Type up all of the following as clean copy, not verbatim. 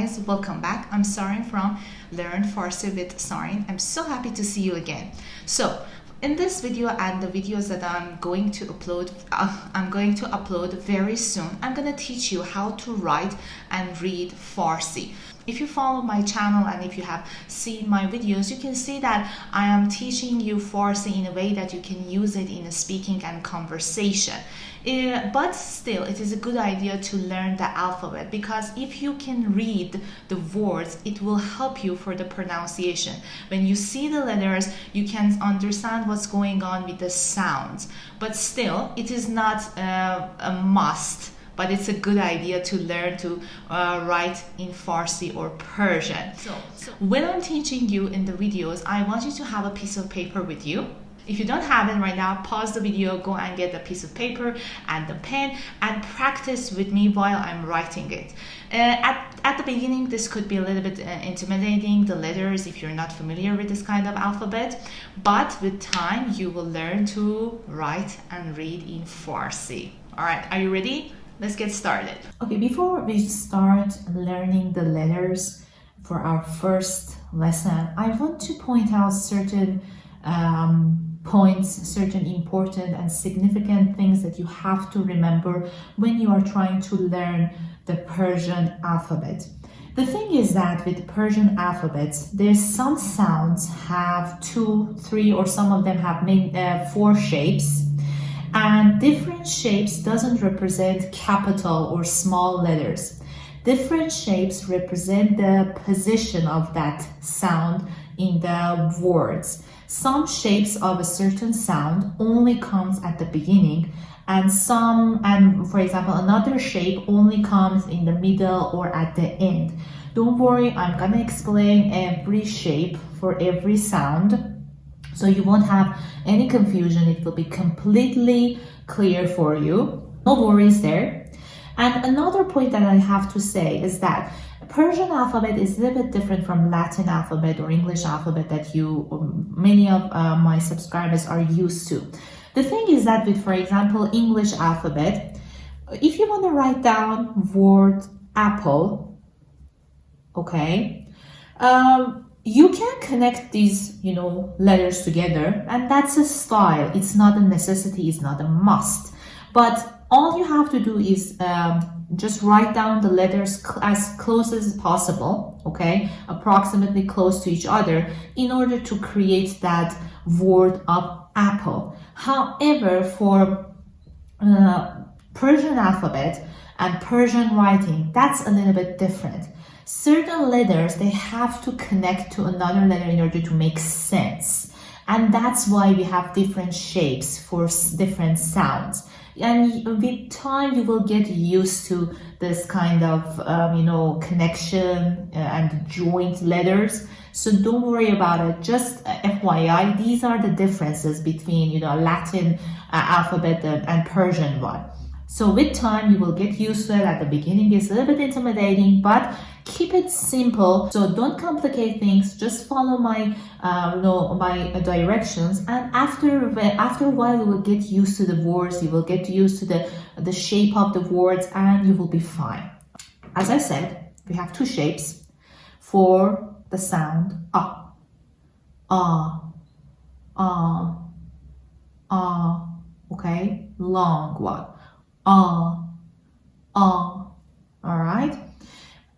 guys, welcome back. I'm Sarin from Learn Farsi with Sarin. I'm so happy to see you again. So in this video and the videos that I'm going to upload very soon, I'm going to teach you how to write and read Farsi. If you follow my channel and if you have seen my videos, you can see that I am teaching you Farsi in a way that you can use it in a speaking and conversation. But still, it is a good idea to learn the alphabet, because if you can read the words, it will help you for the pronunciation. When you see the letters, you can understand what's going on with the sounds. But still, it is not a must. But it's a good idea to learn to write in Farsi or Persian. So when I'm teaching you in the videos, I want you to have a piece of paper with you. If you don't have it right now, pause the video, go and get a piece of paper and a pen and practice with me while I'm writing it. At the beginning, this could be a little bit intimidating, the letters, if you're not familiar with this kind of alphabet. But with time, you will learn to write and read in Farsi. All right, are you ready? Let's get started. Okay, before we start learning the letters for our first lesson, I want to point out certain points, certain important and significant things that you have to remember when you are trying to learn the Persian alphabet. The thing is that with the Persian alphabets, there's some sounds have 2, 3, or some of them have 4 shapes. And different shapes doesn't represent capital or small letters. Different shapes represent the position of that sound in the words. Some shapes of a certain sound only comes at the beginning, and for example, another shape only comes in the middle or at the end. Don't worry, I'm gonna explain every shape for every sound, so you won't have any confusion. It will be completely clear for you. No worries there. And another point that I have to say is that Persian alphabet is a little bit different from Latin alphabet or English alphabet that many of my subscribers are used to. The thing is that with, for example, English alphabet, if you want to write down word apple, okay, you can connect these, letters together, and that's a style. It's not a necessity, it's not a must. But all you have to do is just write down the letters as close as possible, okay, approximately close to each other, in order to create that word of apple. However, for Persian alphabet and Persian writing, that's a little bit different. Certain letters, they have to connect to another letter in order to make sense. And that's why we have different shapes for different sounds. And with time, you will get used to this kind of, connection and joint letters. So don't worry about it. Just FYI, these are the differences between, Latin alphabet and Persian one. So with time, you will get used to it. At the beginning, it's a little bit intimidating, but keep it simple. So don't complicate things. Just follow my directions. And after a while, you will get used to the words. You will get used to the shape of the words, and you will be fine. As I said, we have 2 shapes for the sound ah, ah, ah, ah. Okay, long one. All right,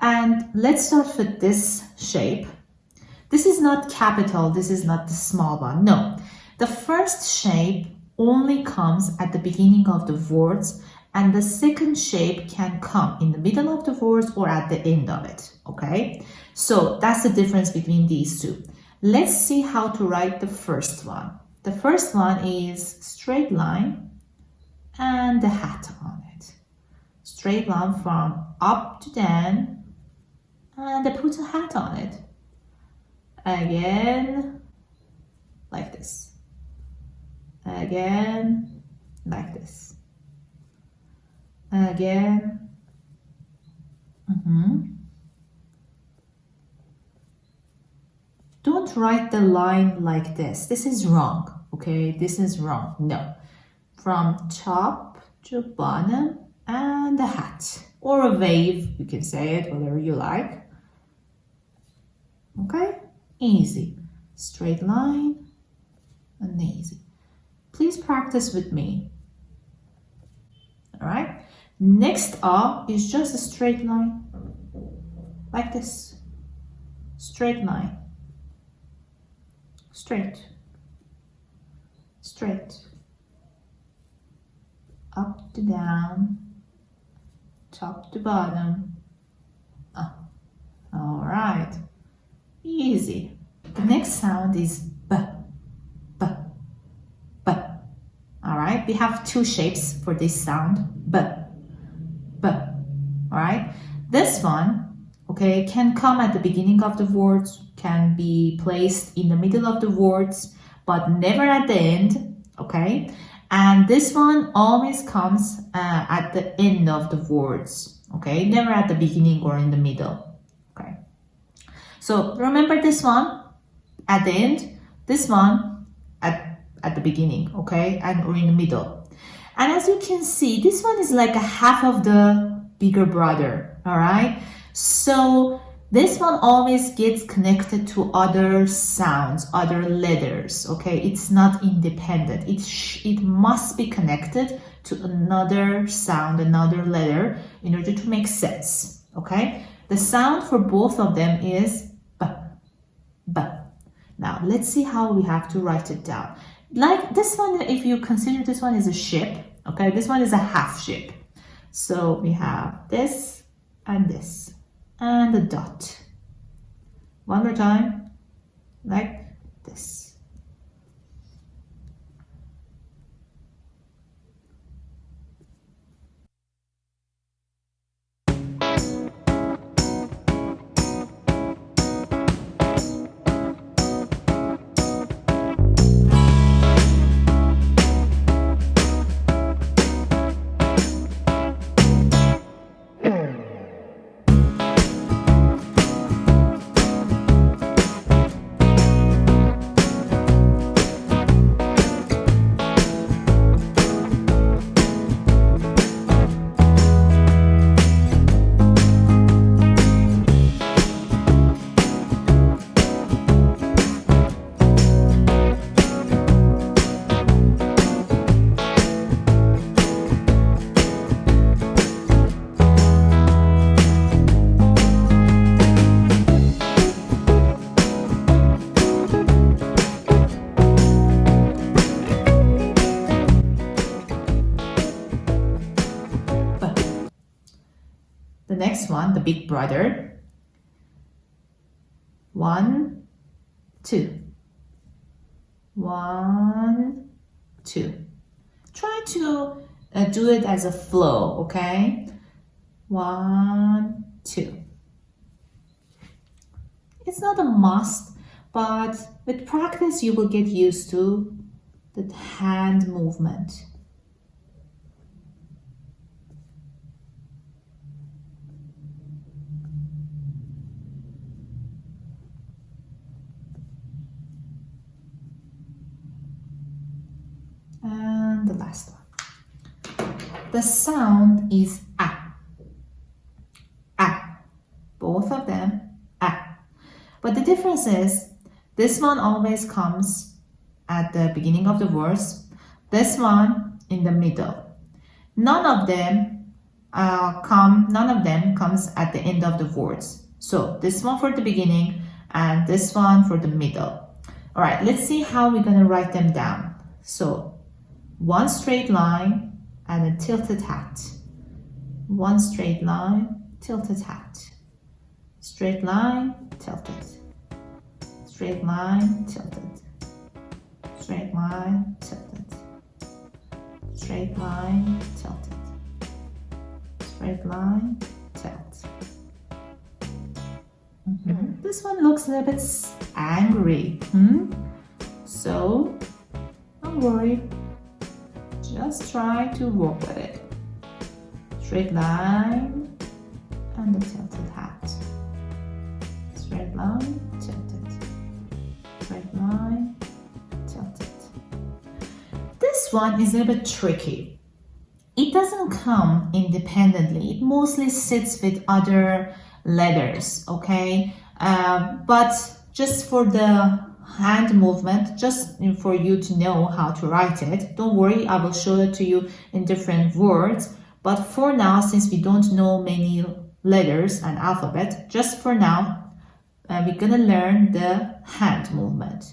and let's start with this shape. This is not capital, this is not the small one. No, the first shape only comes at the beginning of the words, and the second shape can come in the middle of the words or at the end of it. Okay, so that's the difference between these two. Let's see how to write the first one. The first one is straight line and the hat on it. Straight line from up to down, and I put a hat on it. Again, like this. Again, like this. Again. Don't write the line like this. This is wrong, okay? This is wrong. No. From top to bottom and a hat or a wave, you can say it, whatever you like. Okay, easy. Straight line and easy. Please practice with me. All right. Next up is just a straight line, like this. Straight line. Straight. Straight. Up to down. Top to bottom. Up. All right. Easy. The next sound is b, b, b. All right. We have two shapes for this sound. B, b. All right. This one, okay, can come at the beginning of the words, can be placed in the middle of the words, but never at the end. Okay. And this one always comes at the end of the words. Okay. Never at the beginning or in the middle. Okay. So remember this one at the end, this one at the beginning, okay, and or in the middle. And as you can see, this one is like a half of the bigger brother, all right? So this one always gets connected to other sounds, other letters, okay? It's not independent. It must be connected to another sound, another letter in order to make sense, okay? The sound for both of them is b, b. Now, let's see how we have to write it down. Like this one, if you consider this one is a ship, okay, this one is a half ship. So we have this and a dot. One more time, like this. The next one, the big brother. 1, 2. 1, 2. Try to do it as a flow, okay? 1, 2. It's not a must, but with practice you will get used to the hand movement. And the last one. The sound is a. A. Both of them, a. But the difference is, this one always comes at the beginning of the verse. This one in the middle. None of them comes at the end of the words. So this one for the beginning and this one for the middle. All right, let's see how we're going to write them down. So one straight line and a tilted hat. One straight line, tilted hat. Straight line, tilted. Straight line, tilted. Straight line, tilted. Straight line, tilted. Straight line, tilt. This one looks a little bit angry. So, don't worry. Just try to work with it. Straight line and the tilted hat. Straight line, tilted. Straight line, tilted. This one is a little bit tricky. It doesn't come independently. It mostly sits with other letters, okay? But just for the hand movement, just for you to know how to write it. Don't worry, I will show it to you in different words. But for now, since we don't know many letters and alphabet, just for now, we're gonna learn the hand movement.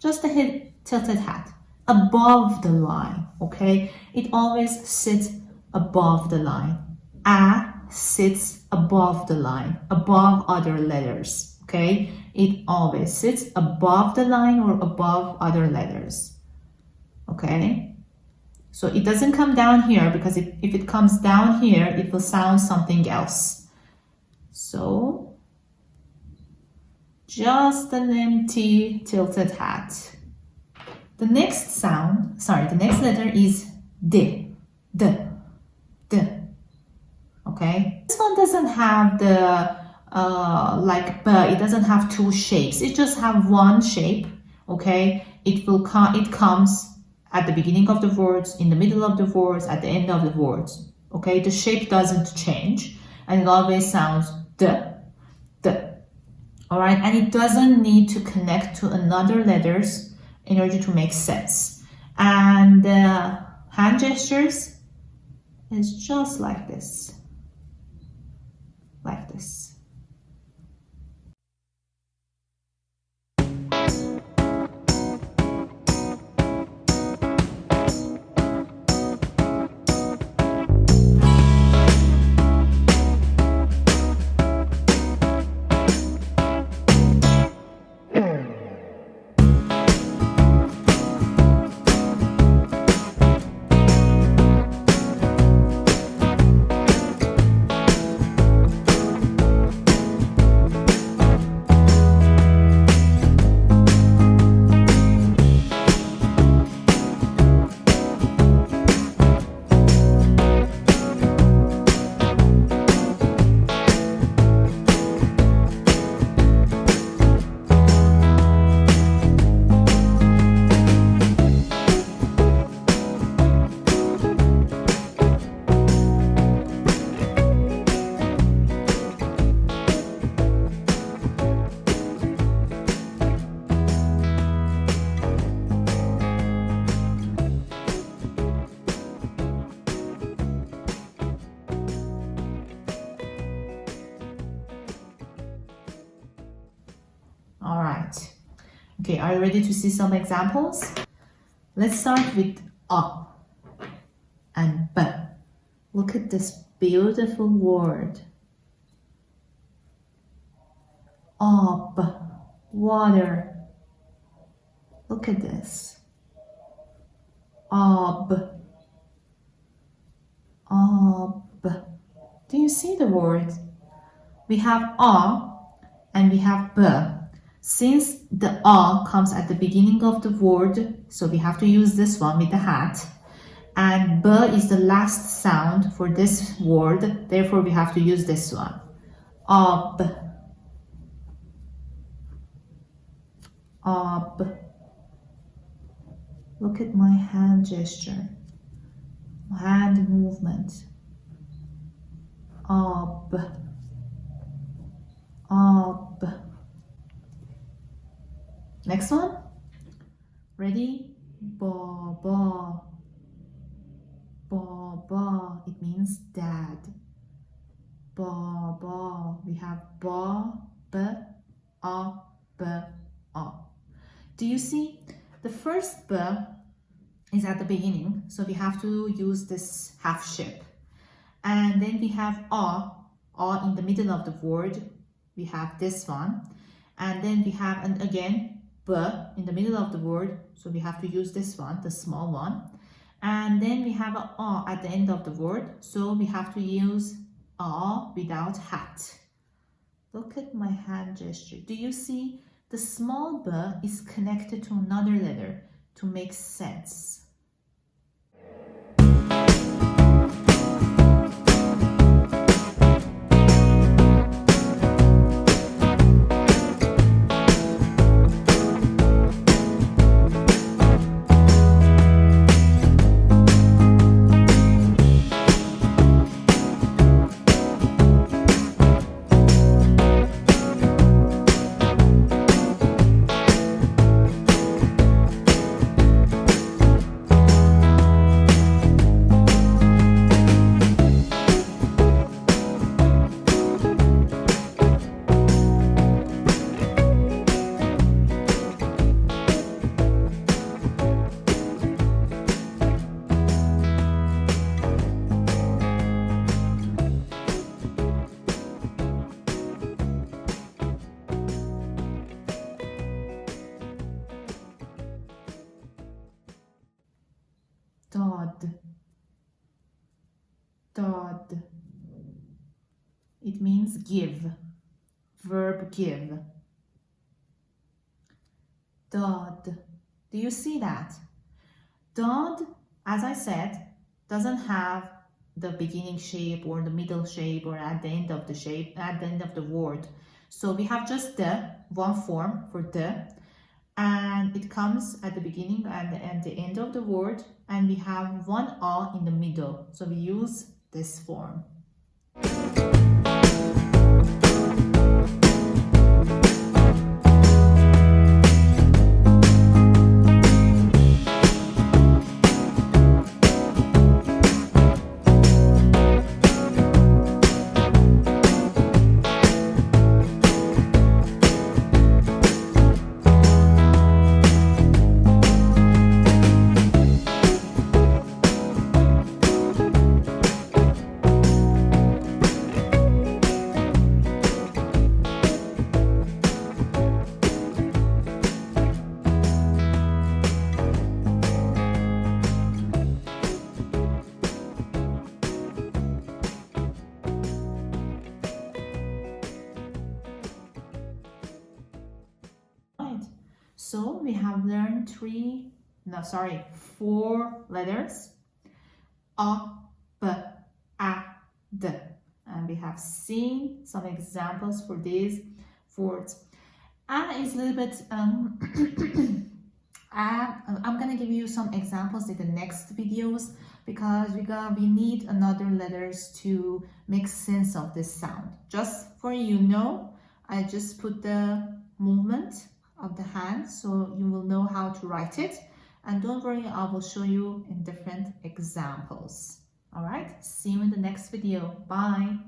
Just the head tilted hat above the line, okay? It always sits above the line. A sits above the line, above other letters, okay? It always sits above the line or above other letters, okay? So it doesn't come down here, because if it comes down here, it will sound something else. So just an empty tilted hat. The next letter is D. D. D. Okay? This one doesn't have the like B. It doesn't have two shapes. It just have one shape. Okay? It comes at the beginning of the words, in the middle of the words, at the end of the words. Okay? The shape doesn't change, and it always sounds D. D. All right? And it doesn't need to connect to another letters in order to make sense. And hand gestures is just like this. Like this. All right. Okay, are you ready to see some examples? Let's start with A and B. Look at this beautiful word. Ab, water. Look at this. Ab. Ab. Do you see the word? We have A and we have B. Since the A comes at the beginning of the word, so we have to use this one with the hat. And B is the last sound for this word, therefore we have to use this one. Ab. Ab. Look at my hand gesture, hand movement. Ab. Ab. Next one. Ready? Ba, ba. Ba, ba. It means dad. Ba, ba. We have ba, b, a, b, a. Do you see? The first b is at the beginning, so we have to use this half shape. And then we have a in the middle of the word. We have this one. And then we have, and again, B in the middle of the word, so we have to use this one, the small one. And then we have a at the end of the word, so we have to use a without hat. Look at my hand gesture. Do you see? The small B is connected to another letter to make sense. Dod. Dod. It means give. Verb give. Dod. Do you see that? Dod, as I said, doesn't have the beginning shape or the middle shape or at the end of the shape, at the end of the word. So we have just the one form for the, and it comes at the beginning and at the end of the word, and we have one a in the middle. So we use this form. So we have learned 4 letters. A, B, A, D. And we have seen some examples for these words. A is a little bit, I'm gonna give you some examples in the next videos because we need another letters to make sense of this sound. Just for I just put the movement of the hand so you will know how to write it, and don't worry, I will show you in different examples. All right, see you in the next video. Bye.